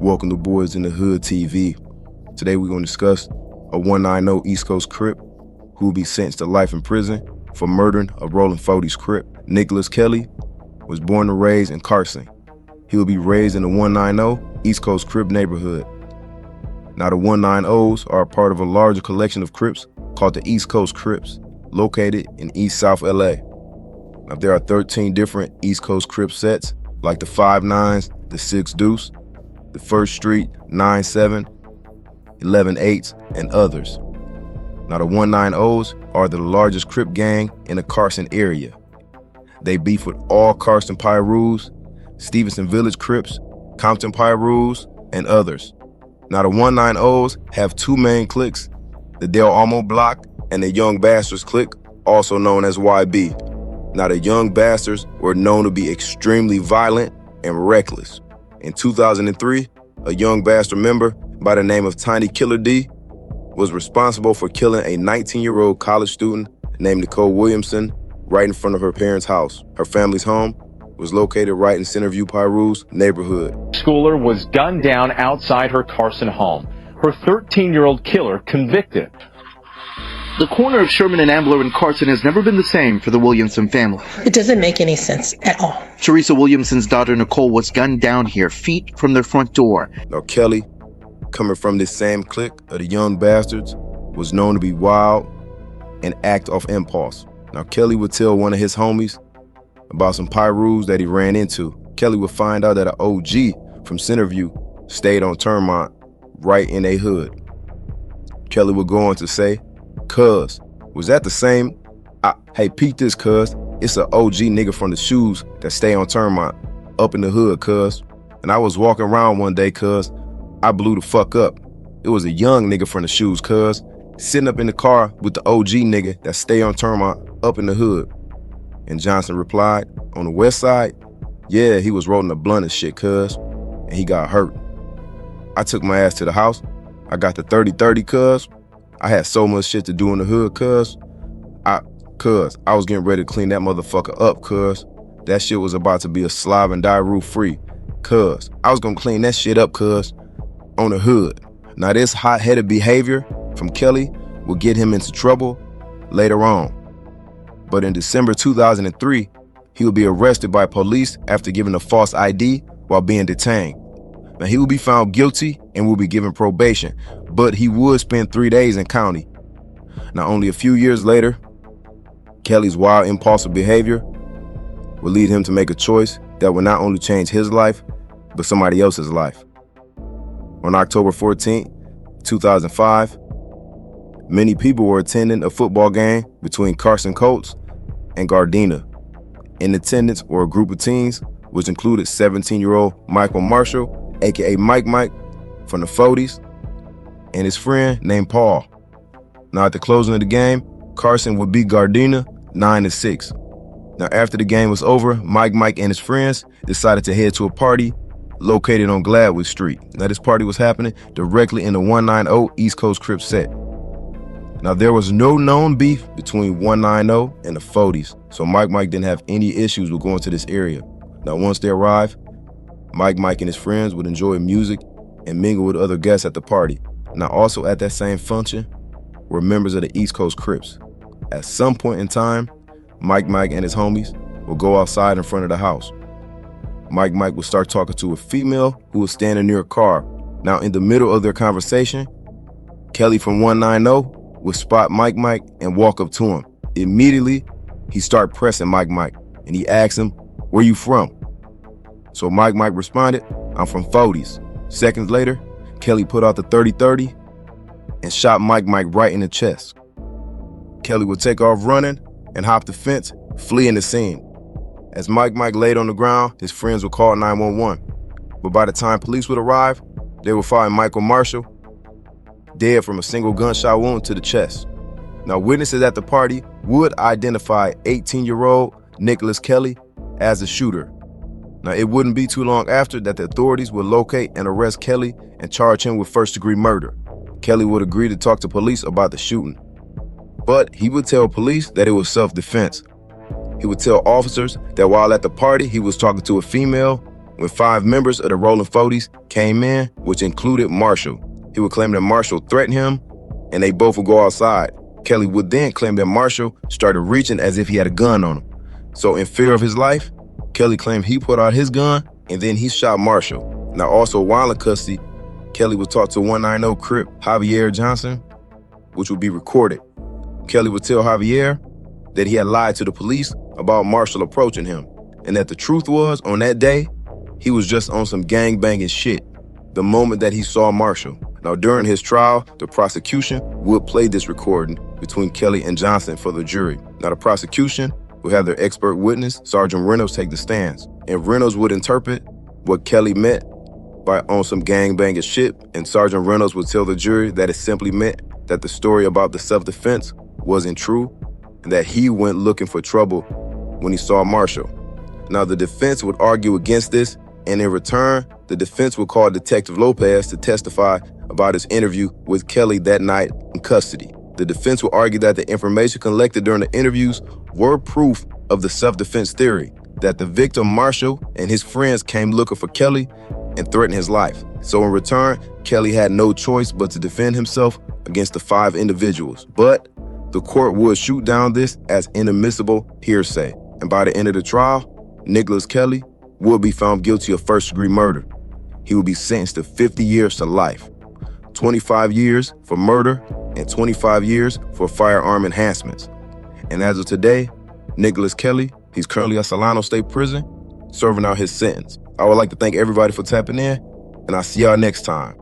Welcome to Boys in the Hood TV. Today we're going to discuss a 190 East Coast Crip who will be sentenced to life in prison for murdering a Rollin 40s Crip. Nicholas Kelly was born and raised in Carson. He will be raised in the 190 East Coast Crip neighborhood. Now the 190s are a part of a larger collection of Crips called the East Coast Crips, located in East South LA. Now there are 13 different East Coast Crip sets, like the 5-9s, the 6 Deuce, the First Street, 9-7, 11-8s, and others. Now the 190s are the largest Crip gang in the Carson area. They beef with all Carson Pyrus, Stevenson Village Crips, Compton Pyrus, and others. Now the 190s have two main cliques, the Del Almo Block and the Young Bastards clique, also known as YB. Now the Young Bastards were known to be extremely violent and reckless. In 2003, a Young Bastard member by the name of Tiny Killer D was responsible for killing a 19-year-old college student named Nicole Williamson right in front of her parents' house. Her family's home was located right in Centerview Pyrus neighborhood. Schooler was gunned down outside her Carson home. Her 13-year-old killer convicted. The corner of Sherman and Ambler in Carson has never been the same for the Williamson family. It doesn't make any sense at all. Teresa Williamson's daughter Nicole was gunned down here, feet from their front door. Now Kelly, coming from this same clique of the Young Bastards, was known to be wild and act off impulse. Now Kelly would tell one of his homies about some Pyrus that he ran into. Kelly would find out that an OG from Centerview stayed on Termont, right in a hood. Kelly would go on to say, "Cuz, was that the same? Hey, peep this, cuz. It's an OG nigga from the shoes that stay on Termont, up in the hood, cuz. And I was walking around one day, cuz. I blew the fuck up. It was a young nigga from the shoes, cuz, sitting up in the car with the OG nigga that stay on Termont, up in the hood." And Johnson replied, "On the west side? Yeah, he was rolling a blunt and shit, cuz, and he got hurt. I took my ass to the house. I got the 30-30, cuz. I had so much shit to do in the hood, cuz. I was getting ready to clean that motherfucker up, cuz. That shit was about to be a slob and die roof free, cuz. I was gonna clean that shit up, cuz, on the hood." Now this hot-headed behavior from Kelly will get him into trouble later on. But in December 2003, he will be arrested by police after giving a false ID while being detained. Now he will be found guilty and will be given probation, but he would spend 3 days in county. Now only a few years later, Kelly's wild, impulsive behavior will lead him to make a choice that will not only change his life, but somebody else's life. On October 14, 2005, many people were attending a football game between Carson Colts and Gardena. In attendance were a group of teens, which included 17-year-old Michael Marshall, aka Mike from the 40s, and his friend named Paul. Now at the closing of the game, Carson would beat Gardena 9-6. Now after the game was over, Mike and his friends decided to head to a party located on Gladwood Street. Now this party was happening directly in the 190 East Coast Crip set. Now there was no known beef between 190 and the 40s, so Mike didn't have any issues with going to this area. Now once they arrived, Mike and his friends would enjoy music and mingle with other guests at the party. Now also at that same function were members of the East Coast Crips. At some point in time, Mike and his homies would go outside in front of the house. Mike would start talking to a female who was standing near a car. Now in the middle of their conversation, Kelly from 190 would spot Mike and walk up to him. Immediately, he started pressing Mike and he asked him, "Where you from?" So Mike responded, "I'm from 40s. Seconds later, Kelly put out the 30-30 and shot Mike right in the chest. Kelly would take off running and hop the fence, fleeing the scene. As Mike laid on the ground, his friends would call 911. But by the time police would arrive, they would find Michael Marshall dead from a single gunshot wound to the chest. Now witnesses at the party would identify 18-year-old Nicholas Kelly as the shooter. Now it wouldn't be too long after that the authorities would locate and arrest Kelly and charge him with first-degree murder. Kelly would agree to talk to police about the shooting, but he would tell police that it was self-defense. He would tell officers that while at the party, he was talking to a female When 5 members of the Rollin 40s came in, which included Marshall, he would claim that Marshall threatened him and they both would go outside. Kelly would then claim that Marshall started reaching as if he had a gun on him. So in fear of his life, Kelly claimed he put out his gun and then he shot Marshall. Now also while in custody, Kelly would talk to 190 Crip Javier Johnson, which would be recorded. Kelly would tell Javier that he had lied to the police about Marshall approaching him, and that the truth was, on that day, he was just on some gang-banging shit the moment that he saw Marshall. Now, during his trial, the prosecution would play this recording between Kelly and Johnson for the jury. Now, the prosecution would have their expert witness, Sergeant Reynolds, take the stands, and Reynolds would interpret what Kelly meant by on some gang-banging shit, and Sergeant Reynolds would tell the jury that it simply meant that the story about the self-defense wasn't true, and that he went looking for trouble when he saw Marshall. Now, the defense would argue against this, and in return, the defense would call Detective Lopez to testify about his interview with Kelly that night in custody. The defense would argue that the information collected during the interviews were proof of the self-defense theory, that the victim, Marshall, and his friends came looking for Kelly and threatened his life. So in return, Kelly had no choice but to defend himself against the 5 individuals. But the court would shoot down this as inadmissible hearsay. And by the end of the trial, Nicholas Kelly would be found guilty of first-degree murder. He would be sentenced to 50 years to life, 25 years for murder, and 25 years for firearm enhancements. And as of today, Nicholas Kelly, he's currently at Solano State Prison, serving out his sentence. I would like to thank everybody for tapping in, and I'll see y'all next time.